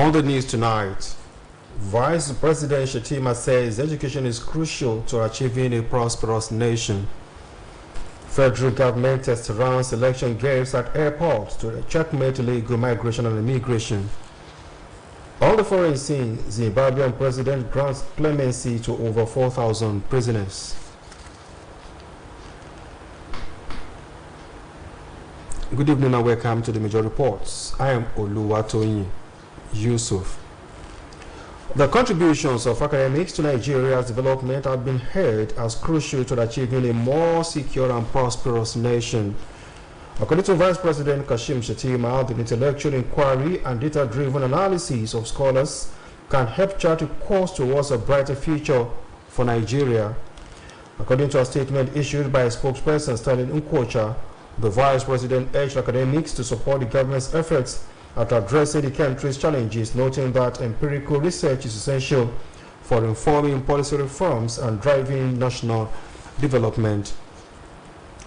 On the news tonight, Vice President Shettima says education is crucial to achieving a prosperous nation. Federal government tests around selection gates at airports to checkmate illegal migration and immigration. On the foreign scene, Zimbabwean president grants clemency to over 4,000 prisoners. Good evening and welcome to the Major Reports. I am Oluwatoyin Yusuf. The contributions of academics to Nigeria's development have been hailed as crucial to achieving a more secure and prosperous nation. According to Vice President Kashim Shettima, the intellectual inquiry and data-driven analysis of scholars can help chart a course towards a brighter future for Nigeria. According to a statement issued by a spokesperson Sterling Nkwocha, the Vice President urged academics to support the government's efforts at addressing the country's challenges, noting that empirical research is essential for informing policy reforms and driving national development.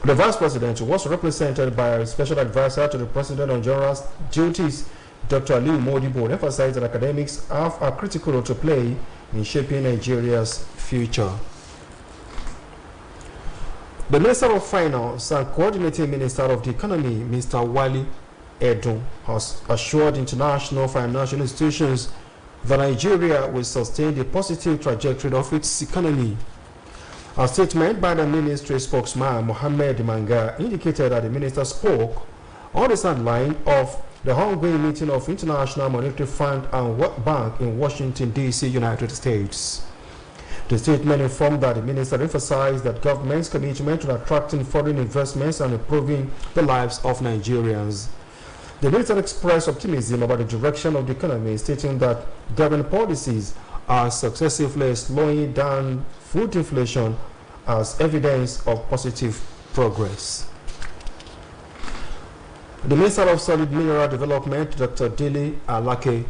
The Vice President was represented by a special advisor to the President on General Duties, Dr. Aliu Modibo, emphasized that academics have a critical role to play in shaping Nigeria's future. The Minister of Finance and Coordinating Minister of the Economy, Mr. Wali Edun, has assured international financial institutions that Nigeria will sustain the positive trajectory of its economy. A statement by the ministry spokesman, Mohammed Manga, indicated that the minister spoke on the sideline of the ongoing meeting of International Monetary Fund and World Bank in Washington, D.C., United States. The statement informed that the minister emphasized that government's commitment to attracting foreign investments and improving the lives of Nigerians. The minister expressed optimism about the direction of the economy, stating that government policies are successively slowing down food inflation as evidence of positive progress. The Minister of Solid Mineral Development, Dr. Dele Alake,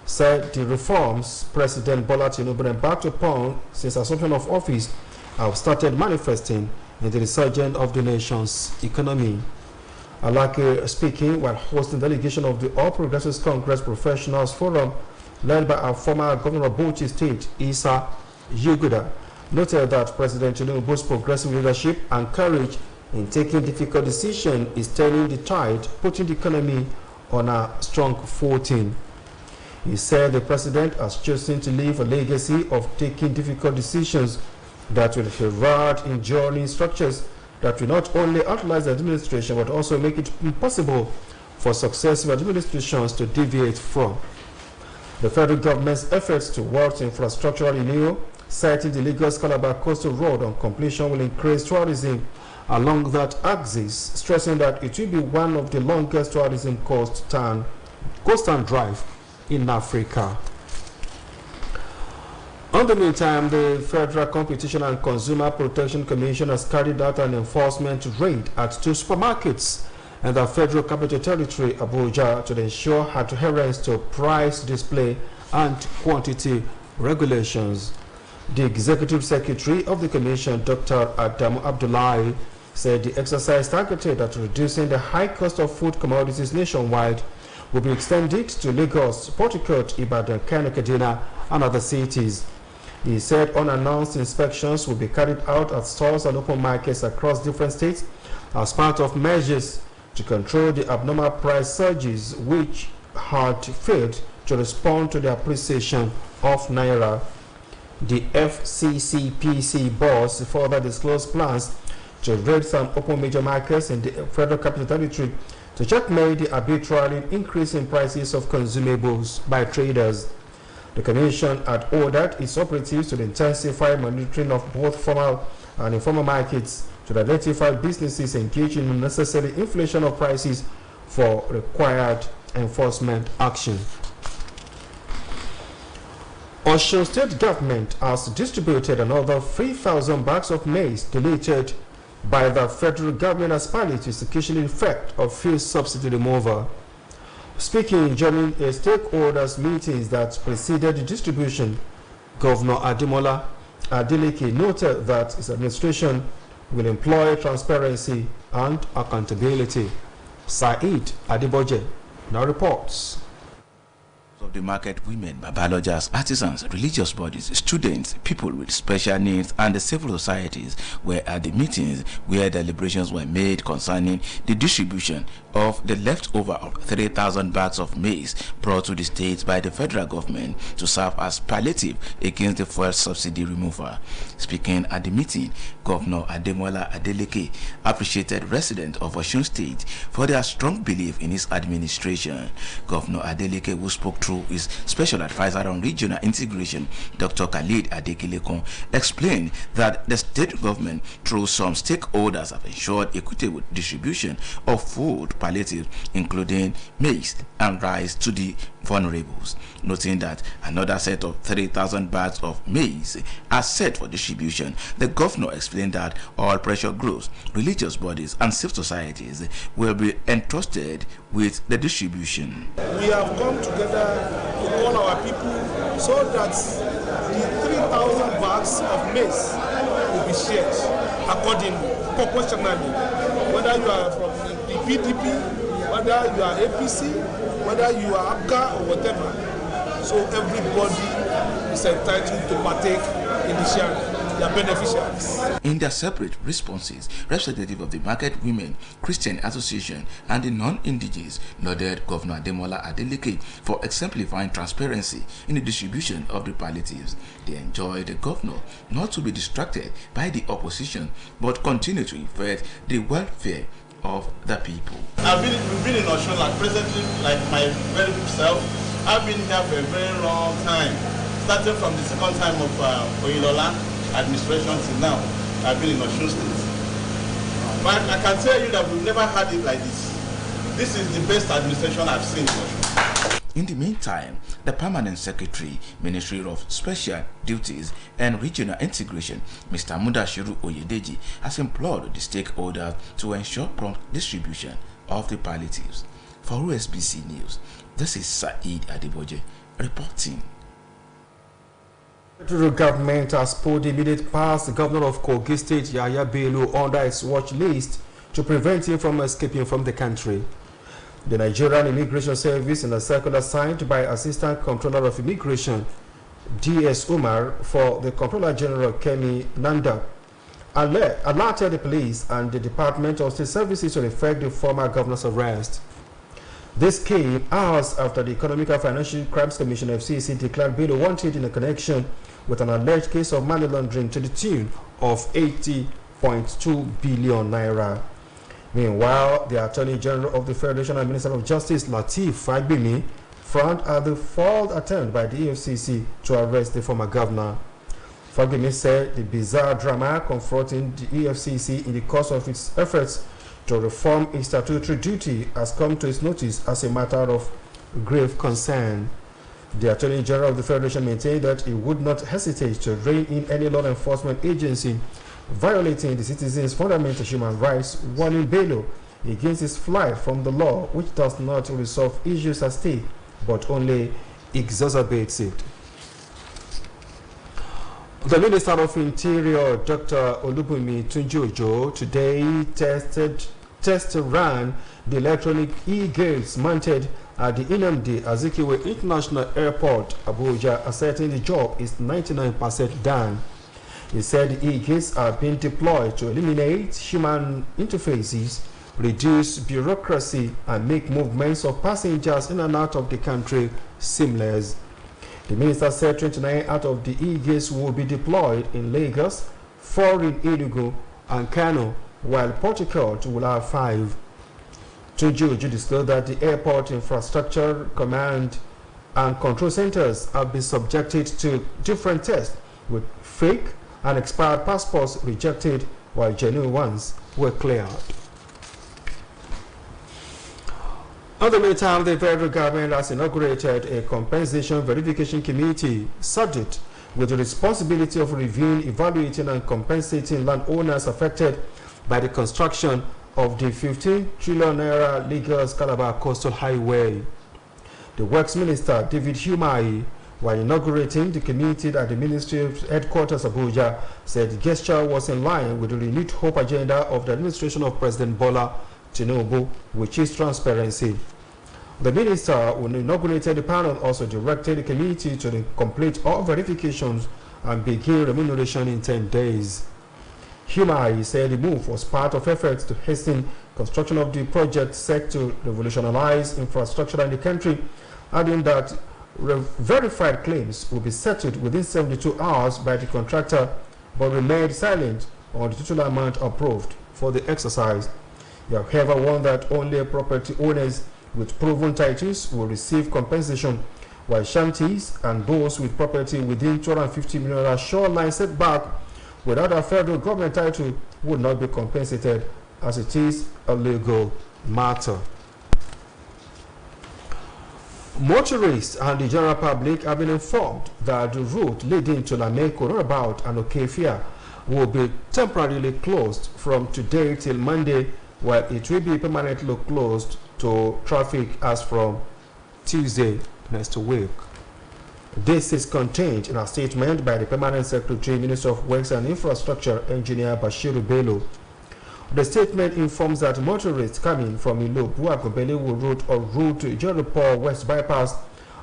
said the reforms President Bola Tinubu embarked upon since assumption of office have started manifesting in the resurgence of the nation's economy. Alake, speaking while hosting delegation of the All Progressives Congress Professionals Forum led by our former governor of Bauchi State, Isa Yuguda, noted that President Tinubu's progressive leadership and courage in taking difficult decisions is turning the tide, putting the economy on a strong footing. He said the president has chosen to leave a legacy of taking difficult decisions that will herald enduring structures that will not only outlast the administration but also make it impossible for successive administrations to deviate from. The federal government's efforts towards infrastructural renewal, citing the Lagos Calabar Coastal Road on completion, will increase tourism along that axis, stressing that it will be one of the longest tourism coast and drive in Africa. In the meantime, the Federal Competition and Consumer Protection Commission has carried out an enforcement raid at 2 supermarkets in the Federal Capital Territory, Abuja, to ensure adherence to price display and quantity regulations. The Executive Secretary of the Commission, Dr. Adamu Abdullahi, said the exercise targeted at reducing the high cost of food commodities nationwide will be extended to Lagos, Port Harcourt, Ibadan, Kano, Kaduna, and other cities. He said unannounced inspections will be carried out at stores and open markets across different states as part of measures to control the abnormal price surges which had failed to respond to the appreciation of Naira. The FCCPC boss further disclosed plans to raid some open major markets in the Federal Capital Territory to checkmate the arbitrary increase in prices of consumables by traders. The Commission had ordered its operatives to intensify monitoring of both formal and informal markets to identify businesses engaged in unnecessary inflation of prices for required enforcement action. Osun State Government has distributed another 3,000 bags of maize donated by the federal government as palliative to cushion the effect of fuel subsidy removal. Speaking during a stakeholders meetings that preceded the distribution, Governor Ademola Adeleke noted that his administration will employ transparency and accountability. Saeed Adeboje now reports. Of the market women, babalodgers, artisans, religious bodies, students, people with special needs, and the civil societies were at the meetings where deliberations were made concerning the distribution of the leftover of 3,000 bags of maize brought to the states by the federal government to serve as palliative against the fuel subsidy removal. Speaking at the meeting, Governor Ademola Adeleke appreciated residents of Osun State for their strong belief in his administration. Governor Adeleke, who spoke through his special advisor on regional integration, Dr. Khalid Adekilekon, explained that the state government, through some stakeholders, have ensured equitable distribution of food palliatives, including maize and rice, to the vulnerables, noting that another set of 3,000 bags of maize are set for distribution. The governor explained that all pressure groups, religious bodies, and civil societies will be entrusted with the distribution. We have come together to call our people so that the 3,000 bags of maize will be shared accordingly, proportionally, whether you are from the PDP, whether you are APC, whether you are APGA or whatever. So everybody is entitled to partake in the sharing. They are beneficiaries. In their separate responses, representatives of the Market Women, Christian Association, and the non-indigenous lauded Governor Ademola Adeleke for exemplifying transparency in the distribution of the palliatives. They enjoined the governor not to be distracted by the opposition, but continue to effect the welfare of the people. We've been in Osun, like presently, like my very self. I've been here for a very long time, starting from the second time of Oyilola administration till now. I've been in Osun State. But I can tell you that we've never had it like this. This is the best administration I've seen in Osun. In the meantime, the Permanent Secretary, Ministry of Special Duties and Regional Integration, Mr. Mudashiru Oyedeji, has implored the stakeholders to ensure prompt distribution of the palliatives. For Osbc News, this is Saeed Adeboje reporting. The federal government has put immediate past the governor of Kogi State, Yahaya Bello, under its watch list to prevent him from escaping from the country. The Nigerian Immigration Service, in a circular signed by Assistant Comptroller of Immigration, D.S. Umar, for the Comptroller General Kemi Nanda, alerted the police and the Department of State Services to effect the former governor's arrest. This came hours after the Economic and Financial Crimes Commission (FCC) declared Bello wanted in a connection with an alleged case of money laundering to the tune of 80.2 billion naira. Meanwhile, the Attorney General of the Federation and Minister of Justice, Lateef Fagbemi, frowned at the failed attempt by the EFCC to arrest the former governor. Fagbemi said the bizarre drama confronting the EFCC in the course of its efforts to reform its statutory duty has come to its notice as a matter of grave concern. The Attorney General of the Federation maintained that he would not hesitate to rein in any law enforcement agency violating the citizens' fundamental human rights, warning Bello against his flight from the law, which does not resolve issues at stake, but only exacerbates it. The Minister of Interior, Dr. Olubunmi Tunji-Ojo, today test ran the electronic e-gates mounted at the Nnamdi Azikiwe International Airport, Abuja, asserting the job is 99% done. He said the e-gates are being deployed to eliminate human interfaces, reduce bureaucracy, and make movements of passengers in and out of the country seamless. The minister said 29 out of the e-gates will be deployed in Lagos, 4 in Enugu and Kano, while Port Harcourt will have 5. Tunji-Ojo disclosed that the airport infrastructure command and control centers have been subjected to different tests, with fake and expired passports rejected while genuine ones were cleared. In the meantime, the federal government has inaugurated a compensation verification committee subject with the responsibility of reviewing, evaluating, and compensating landowners affected by the construction of the 15 trillion naira Lagos-Calabar Coastal Highway. The Works Minister, David Humai, while inaugurating the committee at the Ministry of Headquarters Abuja, said the gesture was in line with the renewed hope agenda of the administration of President Bola Tinubu, which is transparency. The minister, who inaugurated the panel, also directed the committee to complete all verifications and begin remuneration in 10 days. Humai said the move was part of efforts to hasten construction of the project set to revolutionize infrastructure in the country, adding that verified claims will be settled within 72 hours by the contractor, but remained silent on the total amount approved for the exercise. He however warned that only property owners with proven titles will receive compensation, while shanties and those with property within 250 million shoreline setback without a federal government title would not be compensated, as it is a legal matter. Motorists and the general public have been informed that the route leading to Lameko roundabout and Okefia will be temporarily closed from today till Monday, while it will be permanently closed to traffic as from Tuesday next week. This is contained in a statement by the Permanent Secretary, Minister of Works and Infrastructure, Engineer Bashiru Bello. The statement informs that motorists coming from Ilobu-Agobelewu Road or route to Jericho West Bypass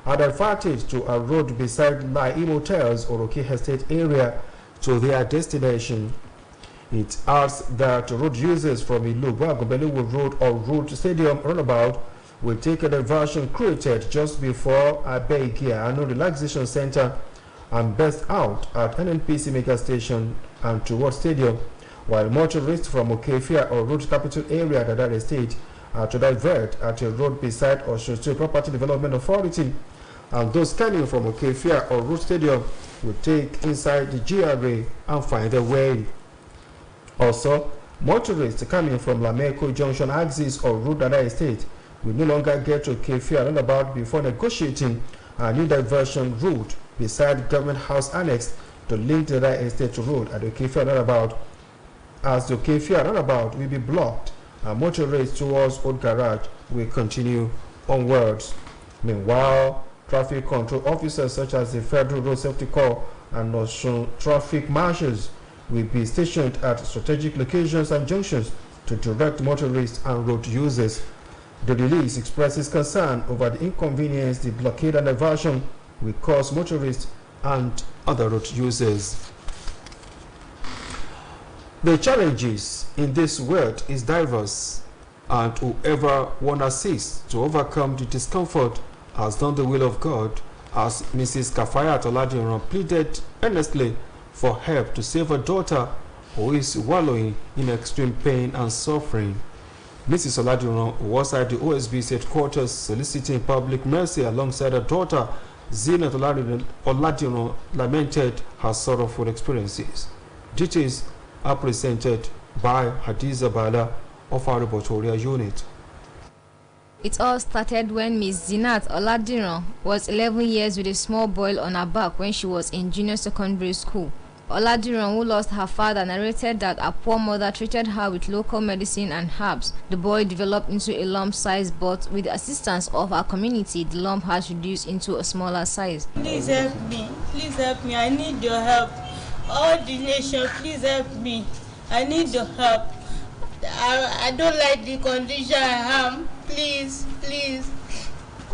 are diverted to a road beside Lai Motels or Oki Estate area to their destination. It adds that road users from Ilobu-Agobelewu Road or route Stadium Runabout will take a diversion created just before Abeikia Annual Relaxation Center and best out at NNPC Mega Station and towards Stadium, while motorists from Okefia or Road Capital Area Dadar Estate are to divert at a road beside Osun State Property Development Authority, and those coming from Okefia or Road Stadium will take inside the GRA and find their way. Also, motorists coming from Lameko Junction Axis or Road Dadar Estate will no longer get to Okefia roundabout before negotiating a new diversion route beside Government House Annex to link the Dadar Estate Road at Okefia roundabout, as the Okefia roundabout will be blocked and motorists towards Old Garage will continue onwards. Meanwhile, traffic control officers such as the Federal Road Safety Corps and Osun traffic marshals will be stationed at strategic locations and junctions to direct motorists and road users. The release expresses concern over the inconvenience the blockade and diversion will cause motorists and other road users. The challenges in this world is diverse, and whoever one assists to overcome the discomfort has done the will of God, as Mrs. Kafayat Oladiran pleaded earnestly for help to save her daughter who is wallowing in extreme pain and suffering. Mrs. Oladiran was at the Osbc headquarters soliciting public mercy alongside her daughter. Zinat Oladiran lamented her sorrowful experiences. Details are presented by Hadiza Bala of our Reportorial Unit. It all started when Miss Zinat Oladiran was 11 years with a small boil on her back when she was in junior secondary school. Oladiran, who lost her father, narrated that her poor mother treated her with local medicine and herbs. The boy developed into a lump-size, but with the assistance of our community, the lump has reduced into a smaller size. Please help me, I need your help. All the nation, please help me, I need your help. I don't like the condition I am, please,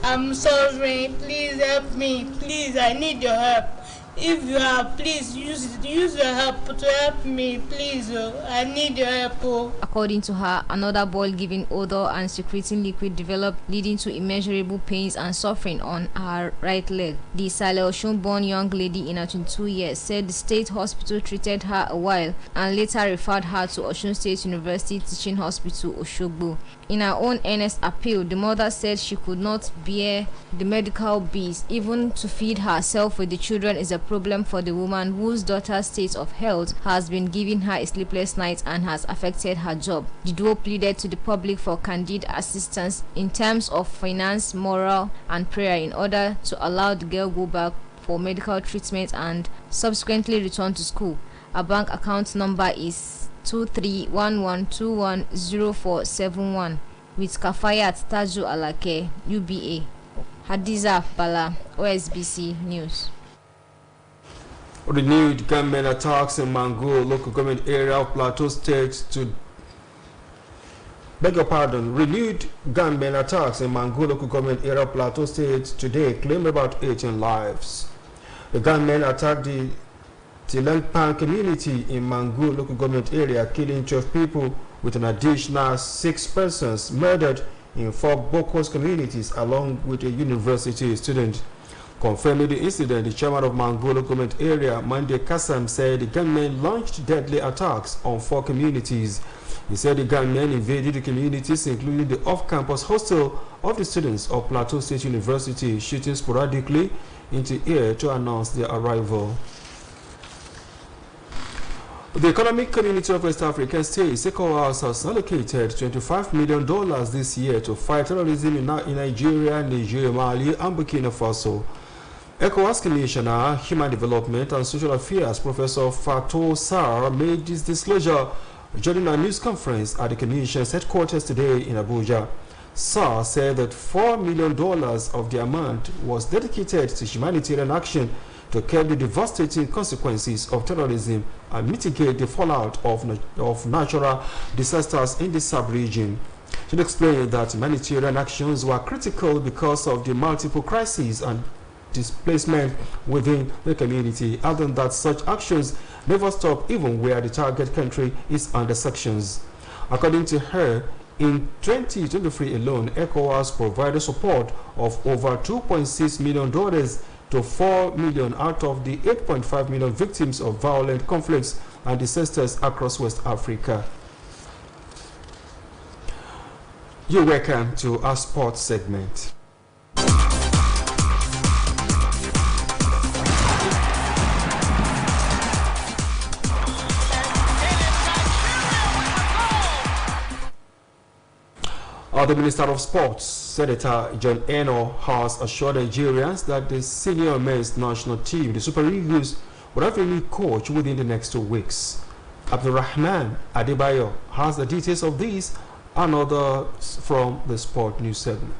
I'm sorry, please help me, please, I need your help. If you have, please use your help to help me, please. I need your help. According to her, another boil giving odor and secreting liquid developed, leading to immeasurable pains and suffering on her right leg. The Saleh Osun-born young lady in her 22 years said the state hospital treated her a while and later referred her to Osun State University Teaching Hospital, Oshogbo. In her own earnest appeal, the mother said she could not bear the medical bills. Even to feed herself with the children is a problem for the woman whose daughter's state of health has been giving her a sleepless night and has affected her job. The duo pleaded to the public for candid assistance in terms of finance, moral, and prayer in order to allow the girl go back for medical treatment and subsequently return to school. Her bank account number is 2311210471 with Kafayat Taju Alake, UBA. Hadiza Bala, Osbc News. Renewed gunmen attacks in Mango local government area of Plateau State Beg your pardon. Renewed gunmen attacks in Mangu local government area of Plateau State today claim about 18 lives. The gunmen attacked the Tilengpan community in Mangu local government area, killing 12 people with an additional 6 persons murdered in 4 Bokos communities along with a university student. Confirming the incident, the chairman of Mangu local government area, Mande Kassam, said the gunmen launched deadly attacks on 4 communities. He said the gunmen invaded the communities, including the off-campus hostel of the students of Plateau State University, shooting sporadically into air to announce their arrival. The Economic Community of West African States, ECOWAS, has allocated $25 million this year to fight terrorism in Nigeria, Niger, Mali, and Burkina Faso. ECOWAS Commissioner, Human Development and Social Affairs, Professor Fatou Sarr, made this disclosure during a news conference at the Commission's headquarters today in Abuja. Sarr said that $4 million of the amount was dedicated to humanitarian action to curb the devastating consequences of terrorism and mitigate the fallout of natural disasters in the sub-region. She explained that humanitarian actions were critical because of the multiple crises and displacement within the community, adding that such actions never stop even where the target country is under sanctions. According to her, in 2023 alone, ECOWAS provided support of over $2.6 million to 4 million out of the 8.5 million victims of violent conflicts and disasters across West Africa. You're welcome to our sports segment. The Minister of Sports, Senator John Eno, has assured Nigerians that the senior men's national team, the Super Eagles, will have a new coach within the next 2 weeks. Abdulrahman Adebayo has the details of this and others from the Sport News segment.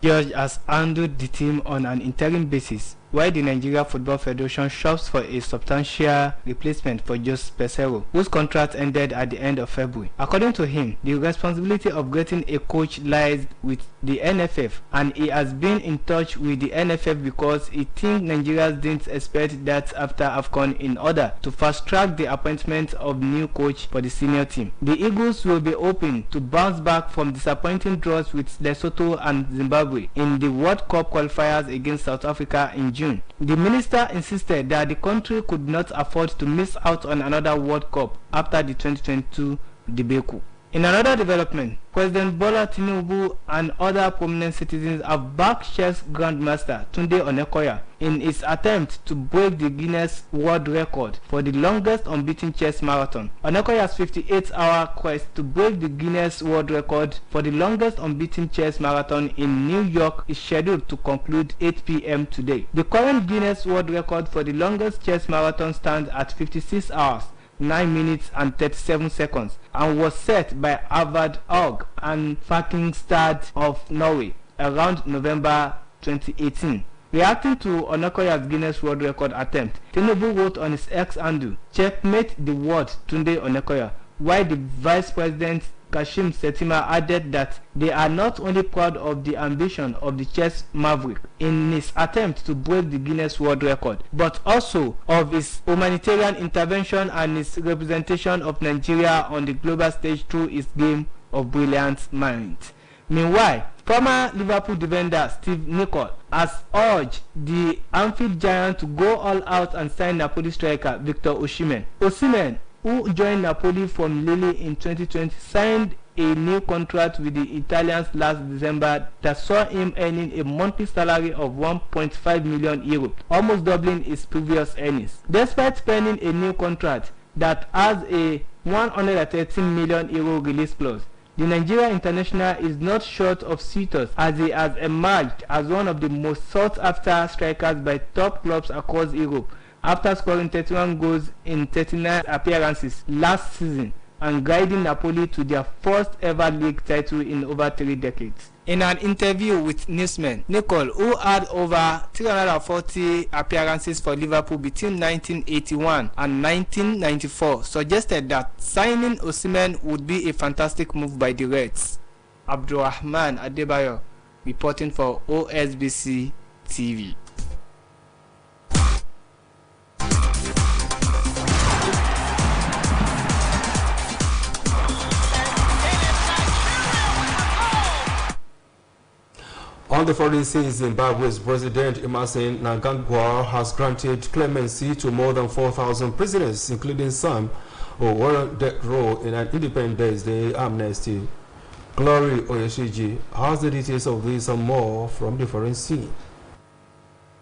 George has handled the team on an interim basis, while the Nigeria Football Federation shops for a substantial replacement for Jose Peseiro, whose contract ended at the end of February. According to him, the responsibility of getting a coach lies with the NFF, and he has been in touch with the NFF because he thinks Nigerians didn't expect that after AFCON in order to fast-track the appointment of new coach for the senior team. The Eagles will be hoping to bounce back from disappointing draws with Lesotho and Zimbabwe in the World Cup qualifiers against South Africa in June. The minister insisted that the country could not afford to miss out on another World Cup after the 2022 debacle. In another development, President Bola Tinubu and other prominent citizens have backed chess grandmaster Tunde Onekoya in his attempt to break the Guinness World Record for the longest unbeaten chess marathon. Onekoya's 58-hour quest to break the Guinness World Record for the longest unbeaten chess marathon in New York is scheduled to conclude 8 p.m. today. The current Guinness World Record for the longest chess marathon stands at 56 hours, 9 minutes and 37 seconds and was set by Harvard Hogg and Fakingstad of Norway around November 2018. Reacting to Onekoya's Guinness World Record attempt, Tinubu wrote on his X handle, "Checkmate the world, Tunde Onekoya," while the Vice President Kashim Shettima added that they are not only proud of the ambition of the chess maverick in his attempt to break the Guinness World Record, but also of his humanitarian intervention and his representation of Nigeria on the global stage through his game of brilliant mind. Meanwhile, former Liverpool defender Steve Nicol has urged the Anfield giant to go all out and sign Napoli striker Victor Osimhen. Osimhen, who joined Napoli from Lille in 2020, signed a new contract with the Italians last December that saw him earning a monthly salary of 1.5 million euro, almost doubling his previous earnings. Despite penning a new contract that has a 113 million euro release clause, the Nigeria international is not short of suitors, as he has emerged as one of the most sought-after strikers by top clubs across Europe, after scoring 31 goals in 39 appearances last season and guiding Napoli to their first ever league title in over 3 decades. In an interview with Newsman, Nicole, who had over 340 appearances for Liverpool between 1981 and 1994, suggested that signing Osimhen would be a fantastic move by the Reds. Abdulrahman Adebayo, reporting for OSBC TV. On the foreign scene, Zimbabwe's President Emmerson Mnangagwa has granted clemency to more than 4,000 prisoners, including some who were on death row in an Independence Day amnesty. Glory Oyeshiji has the details of this and more from the foreign scene.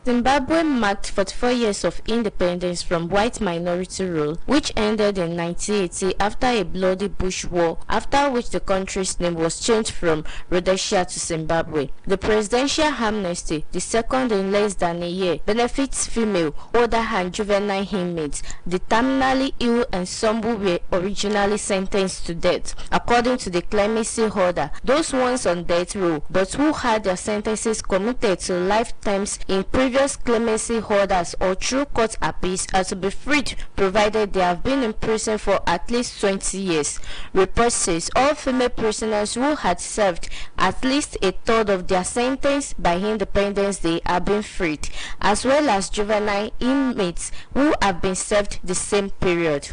Zimbabwe marked 44 years of independence from white minority rule, which ended in 1980 after a bloody bush war, after which the country's name was changed from Rhodesia to Zimbabwe. The presidential amnesty, the second in less than a year, benefits female, older and juvenile inmates, the terminally ill and some who were originally sentenced to death. According to the clemency order, those ones on death row but who had their sentences commuted to lifetimes in previous clemency orders or through court appeals are to be freed, provided they have been in prison for at least 20 years. Report says all female prisoners who had served at least a third of their sentence by Independence Day are being freed, as well as juvenile inmates who have been served the same period.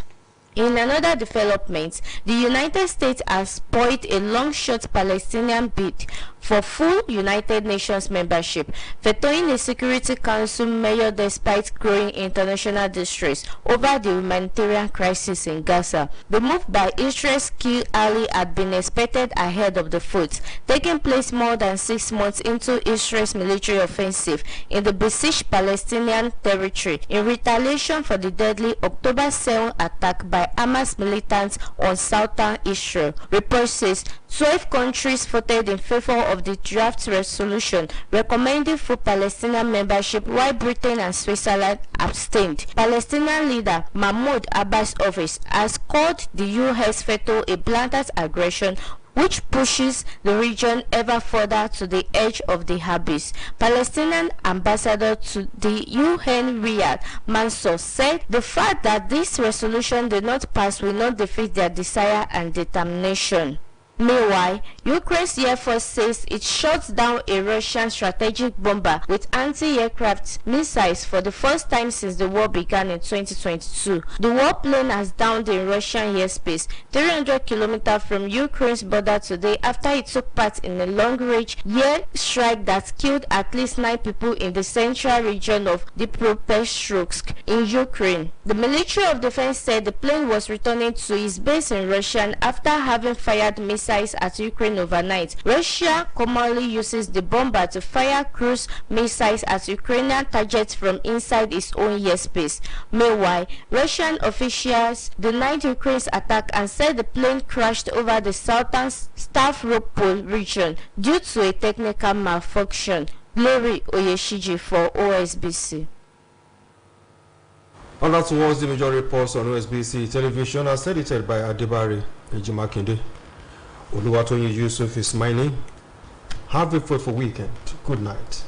In another development, the United States has spoiled a long-shot Palestinian bid for full United Nations membership, vetoing a Security Council measure despite growing international distress over the humanitarian crisis in Gaza. The move by Israel's Key Ali had been expected ahead of the vote, taking place more than 6 months into Israel's military offensive in the besieged Palestinian territory in retaliation for the deadly October 7 attack by Hamas militants on southern Israel. Report says 12 countries voted in favor of the draft resolution recommending full Palestinian membership, while Britain and Switzerland abstained. Palestinian leader Mahmoud Abbas' office has called the US veto a blatant aggression which pushes the region ever further to the edge of the abyss. Palestinian ambassador to the UN Riyadh Mansour said the fact that this resolution did not pass will not defeat their desire and determination. Meanwhile, Ukraine's Air Force says it shot down a Russian strategic bomber with anti-aircraft missiles for the first time since the war began in 2022. The warplane has downed in Russian airspace 300 kilometers from Ukraine's border today after it took part in a long-range air strike that killed at least 9 people in the central region of Dnipropetrovsk in Ukraine. The Ministry of Defense said the plane was returning to its base in Russia after having fired missiles at Ukraine overnight. Russia commonly uses the bomber to fire cruise missiles at Ukrainian targets from inside its own airspace. Meanwhile, Russian officials denied Ukraine's attack and said the plane crashed over the southern Stavropol region due to a technical malfunction. Glory Oyeshiji for OSBC. And that was the major reports on OSBC television as edited by Adebari Ejimakinde. Oluwatoyin Yusuf is my name. Have a fruitful weekend. Good night.